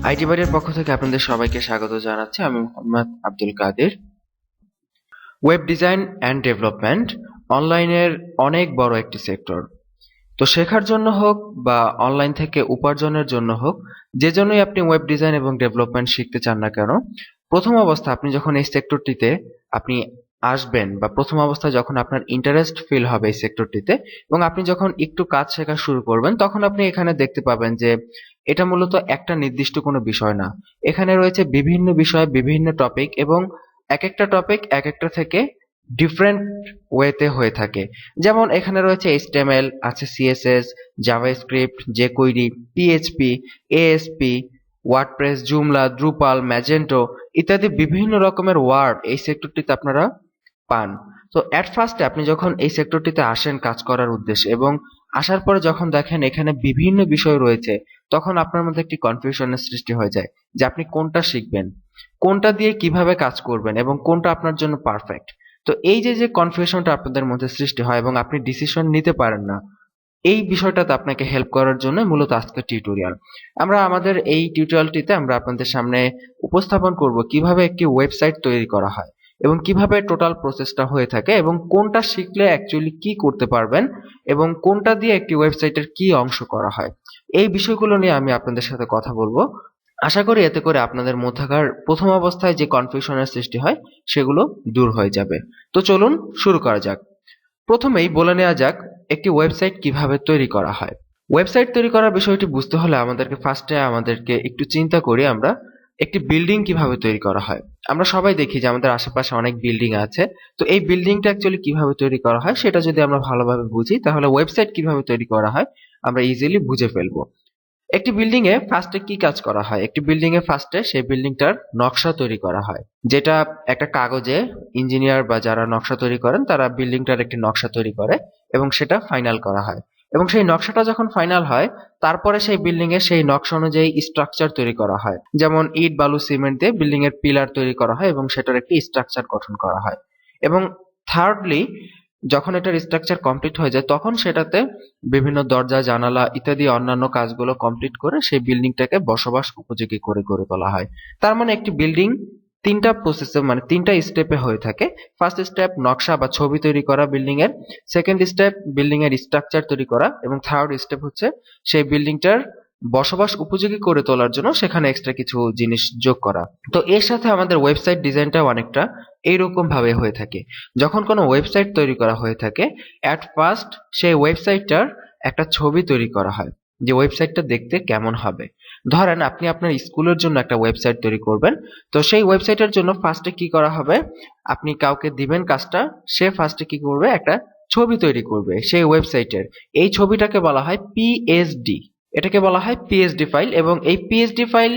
IT বাড়ির পক্ষ থেকে আপনাদের সবাইকে স্বাগত জানাচ্ছি। আমি মোহাম্মদ আব্দুল কাদের। ওয়েব ডিজাইন অ্যান্ড ডেভেলপমেন্ট অনলাইনের অনেক বড় একটি সেক্টর। তো শেখার জন্য হোক বা অনলাইন থেকে উপার্জনের জন্য হোক, যে জন্যই আপনি ওয়েব ডিজাইন এবং ডেভেলপমেন্ট শিখতে চান না কেন, প্রথম অবস্থা আপনি যখন এই সেক্টরটিতে আপনি আসবেন বা প্রথম অবস্থায় যখন আপনার ইন্টারেস্ট ফিল হবে এই সেক্টরটিতে এবং আপনি যখন একটু কাজ শেখা শুরু করবেন, তখন আপনি এখানে দেখতে পাবেন যে এটা মূলত একটা নির্দিষ্ট কোনো বিষয় না। এখানে রয়েছে বিভিন্ন বিষয়, বিভিন্ন টপিক, এবং এক একটা টপিক এক একটা থেকে ডিফারেন্ট ওয়েতে হয়ে থাকে। যেমন এখানে রয়েছে এইচটিএমএল, আছে CSS, JavaScript, jQuery, PHP, ASP, WordPress, Joomla, Drupal, Magento ইত্যাদি বিভিন্ন রকমের ওয়ার্ড এই সেক্টরটিতে আপনারা পান। তো অ্যাট ফার্স্টে আপনি যখন এই সেক্টরটিতে আসেন কাজ করার উদ্দেশ্যে এবং আসার পরে যখন দেখেন এখানে বিভিন্ন বিষয় রয়েছে, তখন আপনার মধ্যে একটি কনফিউশনের সৃষ্টি হয়ে যায় যে আপনি কোনটা শিখবেন, কোনটা দিয়ে কিভাবে কাজ করবেন এবং কোনটা আপনার জন্য পারফেক্ট। তো এই যে কনফিউশনটা আপনাদের মধ্যে সৃষ্টি হয় এবং আপনি ডিসিশন নিতে পারেন না, এই বিষয়টাতে আপনাকে হেল্প করার জন্য মূলত আজকের টিউটোরিয়াল। আমরা আমাদের এই টিউটোরিয়ালটিতে আমরা আপনাদের সামনে উপস্থাপন করব কিভাবে একটি ওয়েবসাইট তৈরি করা হয় এবং কিভাবে টোটাল প্রসেসটা হয়ে থাকে এবং কোনটা শিখলে অ্যাকচুয়ালি কি করতে পারবেন এবং কোনটা দিয়ে একটি ওয়েবসাইটের কি অংশ করা হয়। এই বিষয়গুলো নিয়ে আমি আপনাদের সাথে কথা বলবো। আশা করি এতে করে আপনাদের মধ্যকার প্রথম অবস্থায় যে কনফিউশনের সৃষ্টি হয় সেগুলো দূর হয়ে যাবে। তো চলুন শুরু করা যাক। প্রথমেই বলে নেওয়া যাক একটি ওয়েবসাইট কিভাবে তৈরি করা হয়। ওয়েবসাইট তৈরি করার বিষয়টি বুঝতে হলে আমাদেরকে একটু চিন্তা করি আমরা একটি বিল্ডিং কিভাবে তৈরি করা হয়। আমরা সবাই দেখি যে আমাদের আশেপাশে অনেক বিল্ডিং আছে। তো এই বিল্ডিংটা অ্যাকচুয়ালি কিভাবে তৈরি করা হয় সেটা যদি আমরা ভালোভাবে বুঝি, তাহলে ওয়েবসাইট কিভাবে তৈরি করা হয় আমরা ইজিলি বুঝে ফেলবো। একটি বিল্ডিং এ ফার্স্টে কি কাজ করা হয়? একটি বিল্ডিং এ ফার্স্টে সেই বিল্ডিংটার নকশা তৈরি করা হয়, যেটা একটা কাগজে ইঞ্জিনিয়ার বা যারা নকশা তৈরি করেন তারা বিল্ডিংটার একটি নকশা তৈরি করে এবং সেটা ফাইনাল করা হয়। এবং সেই নকশাটা যখন ফাইনাল হয়, তারপরে সেই বিল্ডিং এর সেই নকশা অনুযায়ী স্ট্রাকচার তৈরি করা হয়। যেমন ইট, বালু, সিমেন্ট দিয়ে বিল্ডিং এর পিলার তৈরি করা হয় এবং সেটার একটি স্ট্রাকচার গঠন করা হয়। এবং থার্ডলি, যখন এটার স্ট্রাকচার কমপ্লিট হয়ে যায় তখন সেটাতে বিভিন্ন দরজা, জানালা ইত্যাদি অন্যান্য কাজগুলো কমপ্লিট করে সেই বিল্ডিংটাকে বসবাস উপযোগী করে গড়ে তোলা হয়। তার মানে একটি বিল্ডিং তিনটা প্রসেসে, মানে তিনটা স্টেপে হয়ে থাকে। ফার্স্ট স্টেপ নকশা বা ছবি তৈরি করা বিল্ডিং এর, সেকেন্ড স্টেপ বিল্ডিং এর স্ট্রাকচার তৈরি করা, এবং থার্ড স্টেপ হচ্ছে সেই বিল্ডিংটার বসবাস উপযোগী করে তোলার জন্য সেখানে এক্সট্রা কিছু জিনিস যোগ করা। তো এর সাথে আমাদের ওয়েবসাইট ডিজাইনটাও অনেকটা এইরকম ভাবে হয়ে থাকে। যখন কোনো ওয়েবসাইট তৈরি করা হয়ে থাকে, অ্যাট ফার্স্ট সেই ওয়েবসাইটটার একটা ছবি তৈরি করা হয় যে ওয়েবসাইটটা দেখতে কেমন হবে। ধরেন আপনি আপনার স্কুলের জন্য একটা ওয়েবসাইট তৈরি করবেন। তো সেই ওয়েবসাইটের জন্য ফার্স্টে কি করা হবে, আপনি কাউকে দিবেন কাজটা, সে ফার্স্টে কি করবে, একটা ছবি তৈরি করবে সেই ওয়েবসাইটের। এই ছবিটাকে বলা হয় পিএসডি, এটাকে বলা হয় পিএসডি ফাইল। এবং এই পিএসডি ফাইল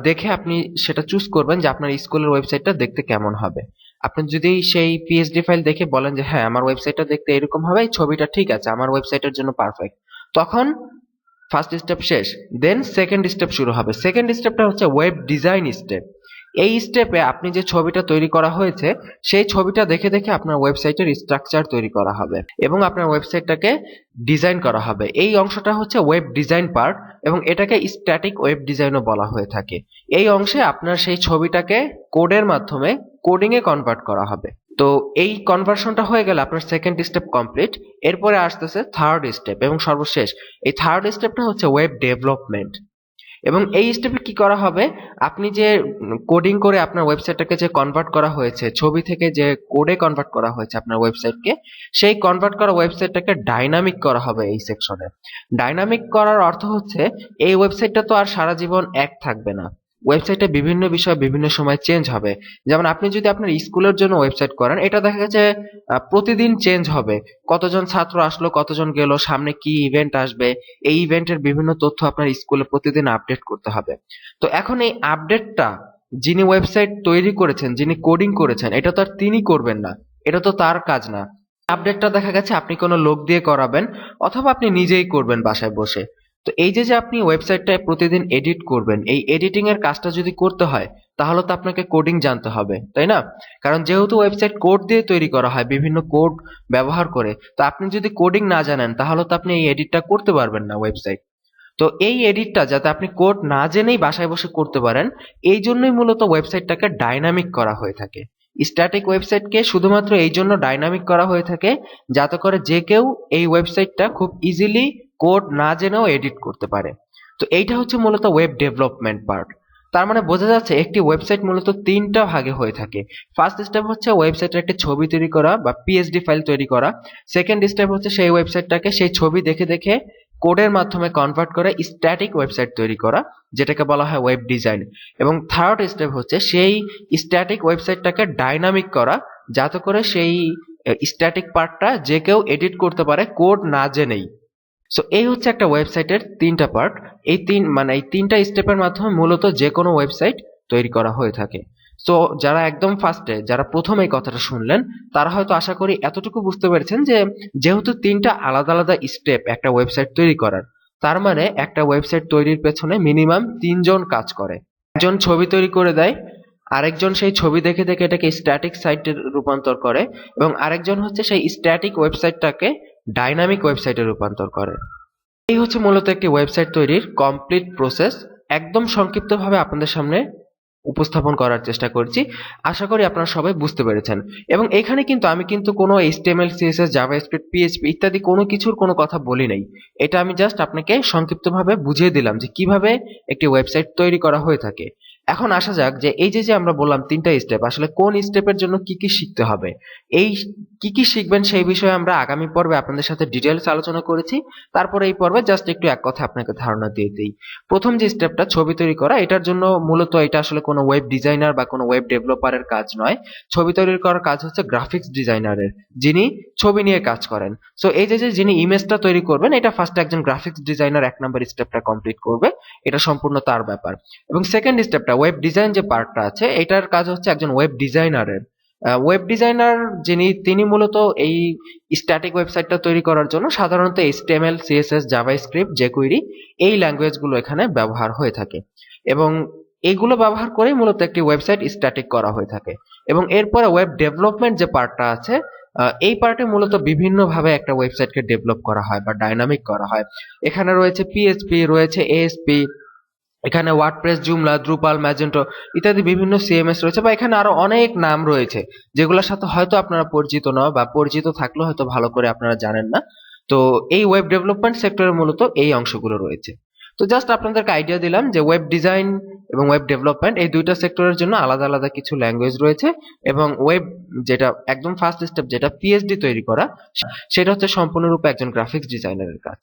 দেখে আপনি সেটা চুজ করবেন যে আপনার স্কুলের ওয়েবসাইটটা দেখতে কেমন হবে। আপনি যদি সেই পিএসডি ফাইল দেখে বলেন যে হ্যাঁ আমার ওয়েবসাইটটা দেখতে এরকম হবে, এই ছবিটা ঠিক আছে, আমার ওয়েবসাইটের জন্য পারফেক্ট, তখন ফার্স্ট স্টেপ শেষ। দেন সেকেন্ড স্টেপ শুরু হবে। সেকেন্ড স্টেপটা হচ্ছে ওয়েব ডিজাইন স্টেপ। এই স্টেপে আপনি যে ছবিটা তৈরি করা হয়েছে সেই ছবিটা দেখে দেখে আপনার ওয়েবসাইটের স্ট্রাকচার তৈরি করা হবে এবং আপনার ওয়েবসাইটটাকে ডিজাইন করা হবে। এই অংশটা হচ্ছে ওয়েব ডিজাইন পার্ট এবং এটাকে স্ট্যাটিক ওয়েব ডিজাইনও বলা হয়ে থাকে। এই অংশে আপনার সেই ছবিটাকে কোডের মাধ্যমে কোডিং এ কনভার্ট করা হবে। তো এই কনভার্সনটা হয়ে গেলে আপনার সেকেন্ড স্টেপ কমপ্লিট। এরপরে আসতেছে থার্ড স্টেপ এবং সর্বশেষ। এই থার্ড স্টেপটা হচ্ছে ওয়েব ডেভেলপমেন্ট। এবং এই স্টেপে কি করা হবে, আপনি যে কোডিং করে আপনার ওয়েবসাইটটাকে যে কনভার্ট করা হয়েছে, ছবি থেকে যে কোডে কনভার্ট করা হয়েছে আপনার ওয়েবসাইটকে, সেই কনভার্ট করা ওয়েবসাইটটাকে ডাইনামিক করা হবে এই সেকশনে। ডাইনামিক করার অর্থ হচ্ছে এই ওয়েবসাইটটা তো আর সারা জীবন এক থাকবে না। ওয়েবসাইটে বিভিন্ন বিষয় বিভিন্ন সময় চেঞ্জ হবে। যেমন আপনি যদি আপনার স্কুলের জন্য ওয়েবসাইট করেন, এটা দেখা গেছে প্রতিদিন চেঞ্জ হবে। কতজন ছাত্র আসলো, কতজন গেল, সামনে কি ইভেন্ট আসবে, এই ইভেন্টের বিভিন্ন তথ্য আপনার স্কুলে প্রতিদিন আপডেট করতে হবে। তো এখন এই আপডেটটা যিনি ওয়েবসাইট তৈরি করেছেন, যিনি কোডিং করেছেন, এটা তো আর তিনি করবেন না, এটা তো তার কাজ না। আপডেটটা দেখা গেছে আপনি কোনো লোক দিয়ে করাবেন অথবা আপনি নিজেই করবেন বাসায় বসে। তো এই যে আপনি ওয়েবসাইটটায় প্রতিদিন এডিট করবেন, এই এডিটিং এর কাজটা যদি করতে হয় তাহলে তো আপনাকে কোডিং জানতে হবে, তাই না? কারণ যেহেতু ওয়েবসাইট কোড দিয়ে তৈরি করা হয়, বিভিন্ন কোড ব্যবহার করে, তো আপনি যদি কোডিং না জানেন তাহলে তো আপনি এই এডিটটা করতে পারবেন না ওয়েবসাইট। তো এই এডিটটা যাতে আপনি কোড না জেনেই বাসায় বসে করতে পারেন, এই জন্যই মূলত ওয়েবসাইটটাকে ডাইনামিক করা হয়ে থাকে। স্ট্যাটিক ওয়েবসাইটকে শুধুমাত্র এই জন্য ডাইনামিক করা হয়ে থাকে যাতে করে যে কেউ এই ওয়েবসাইটটা খুব ইজিলি কোড না জেনেও এডিট করতে পারে। তো এইটা হচ্ছে মূলত ওয়েব ডেভেলপমেন্ট পার্ট। তার মানে বোঝা যাচ্ছে একটি ওয়েবসাইট মূলত তিনটা ভাগে হয়ে থাকে। ফার্স্ট স্টেপ হচ্ছে ওয়েবসাইটের একটি ছবি তৈরি করা বা পিএসডি ফাইল তৈরি করা। সেকেন্ড স্টেপ হচ্ছে সেই ওয়েবসাইটটাকে সেই ছবি দেখে দেখে কোডের মাধ্যমে কনভার্ট করে স্ট্যাটিক ওয়েবসাইট তৈরি করা, যেটাকে বলা হয় ওয়েব ডিজাইন। এবং থার্ড স্টেপ হচ্ছে সেই স্ট্যাটিক ওয়েবসাইটটাকে ডাইনামিক করা, যাতে করে সেই স্ট্যাটিক পার্টটা যে কেউ এডিট করতে পারে কোড না জেনেই। সো এই হচ্ছে একটা ওয়েবসাইটের তিনটা পার্ট। এই তিনটা স্টেপের মাধ্যমে মূলত যে কোনো ওয়েবসাইট তৈরি করা হয়ে থাকে। সো যারা একদম ফার্স্টে, যারা প্রথম এই কথাটা শুনলেন, তারা হয়তো আশা করি এতটুকু বুঝতে পেরেছেন যে যেহেতু তিনটা আলাদা আলাদা স্টেপ একটা ওয়েবসাইট তৈরি করার, তার মানে একটা ওয়েবসাইট তৈরির পেছনে মিনিমাম তিনজন কাজ করে। একজন ছবি তৈরি করে দেয়, আরেকজন সেই ছবি দেখে দেখে এটাকে স্ট্যাটিক সাইটে রূপান্তর করে, এবং আরেকজন হচ্ছে সেই স্ট্যাটিক ওয়েবসাইটটাকে ডাইনামিক ওয়েবসাইটে রূপান্তর করে। এই হচ্ছে মূলত একটি ওয়েবসাইট তৈরির কমপ্লিট প্রসেস। একদম সংক্ষিপ্তভাবে আপনাদের সামনে উপস্থাপন করার চেষ্টা করছি। আশা করি আপনারা সবাই বুঝতে পেরেছেন। এবং এখানে কিন্তু আমি কোনো HTML, CSS, জাভাস্ক্রিপ্ট, PHP ইত্যাদি কোনো কিছুর কোনো কথা বলি নাই। এটা আমি জাস্ট আপনাকে সংক্ষিপ্তভাবে বুঝিয়ে দিলাম যে কিভাবে একটি ওয়েবসাইট তৈরি করা হয়ে থাকে। এখন আসা যাক যে এই যে আমরা বললাম তিনটা স্টেপ, আসলে কোন স্টেপের জন্য কি কি শিখতে হবে। এই কি কি শিখবেন সেই বিষয়ে আমরা আগামী পর্বে আপনাদের সাথে ডিটেইলস আলোচনা করেছি। তারপরে এই পর্বে জাস্ট একটু এক কথা আপনাকে ধারণা দিয়ে দিই। প্রথম যে স্টেপটা ছবি তৈরি করা, এটার জন্য মূলত এটা আসলে কোনো ওয়েব ডিজাইনার বা কোনো ওয়েব ডেভেলপারের কাজ নয়। ছবি তৈরি করার কাজ হচ্ছে গ্রাফিক্স ডিজাইনারের, যিনি ছবি নিয়ে কাজ করেন। সো এই যে যিনি ইমেজটা তৈরি করবেন, এটা ফার্স্ট একজন গ্রাফিক্স ডিজাইনার 1 নম্বর স্টেপটা কমপ্লিট করবে। এটা সম্পূর্ণ তার ব্যাপার। এবং সেকেন্ড স্টেপটা ওয়েব ডিজাইন যে পার্টটা আছে, এটার কাজ হচ্ছে একজন ওয়েব ডিজাইনারের। ওয়েব ডিজাইনার তিনি মূলত এই স্ট্যাটিক ওয়েবসাইটটা তৈরি করার জন্য সাধারণত HTML, CSS, জাভাস্ক্রিপ্ট, jQuery এই ল্যাঙ্গুয়েজগুলো এখানে ব্যবহার হয়ে থাকে, এবং এইগুলো ব্যবহার করেই মূলত একটি ওয়েবসাইট স্ট্যাটিক করা হয়ে থাকে। এবং এরপরে ওয়েব ডেভেলপমেন্ট যে পার্টটা আছে, এই পার্টে মূলত বিভিন্নভাবে একটা ওয়েবসাইটকে ডেভেলপ করা হয় বা ডাইনামিক করা হয়। এখানে রয়েছে PHP, রয়েছে ASP, এখানে ওয়ার্ডপ্রেস, জুমলা, দ্রুপাল, ম্যাজেন্টো ইত্যাদি বিভিন্ন CMS রয়েছে, বা এখানে আরো অনেক নাম রয়েছে যেগুলোর সাথে হয়তো আপনারা পরিচিত নয়, বা পরিচিত থাকলেও হয়তো ভালো করে আপনারা জানেন না। তো এই ওয়েব ডেভেলপমেন্ট সেক্টরে মূলত এই অংশগুলো রয়েছে। তো জাস্ট আপনাদেরকে আইডিয়া দিলাম যে ওয়েব ডিজাইন এবং ওয়েব ডেভেলপমেন্ট এই দুইটা সেক্টরের জন্য আলাদা আলাদা কিছু ল্যাঙ্গুয়েজ রয়েছে, এবং ওয়েব যেটা একদম ফার্স্ট স্টেপ, যেটা পিএইচডি তৈরি করা, সেটা হচ্ছে সম্পূর্ণরূপে একজন গ্রাফিক্স ডিজাইনারের কাজ।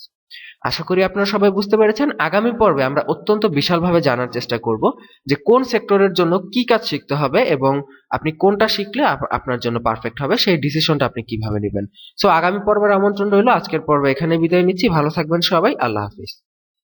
আশা করি আপনারা সবাই বুঝতে পেরেছেন। আগামী পর্বে আমরা অত্যন্ত বিশালভাবে জানার চেষ্টা করব যে কোন সেক্টরের জন্য কি কাজ শিখতে হবে, এবং আপনি কোনটা শিখলে আপনার জন্য পারফেক্ট হবে, সেই ডিসিশনটা আপনি কিভাবে নেবেন। সো আগামী পর্বের আমন্ত্রণ রইল। আজকের পর্বে এখানে বিদায় নিচ্ছি। ভালো থাকবেন সবাই। আল্লাহ হাফিজ।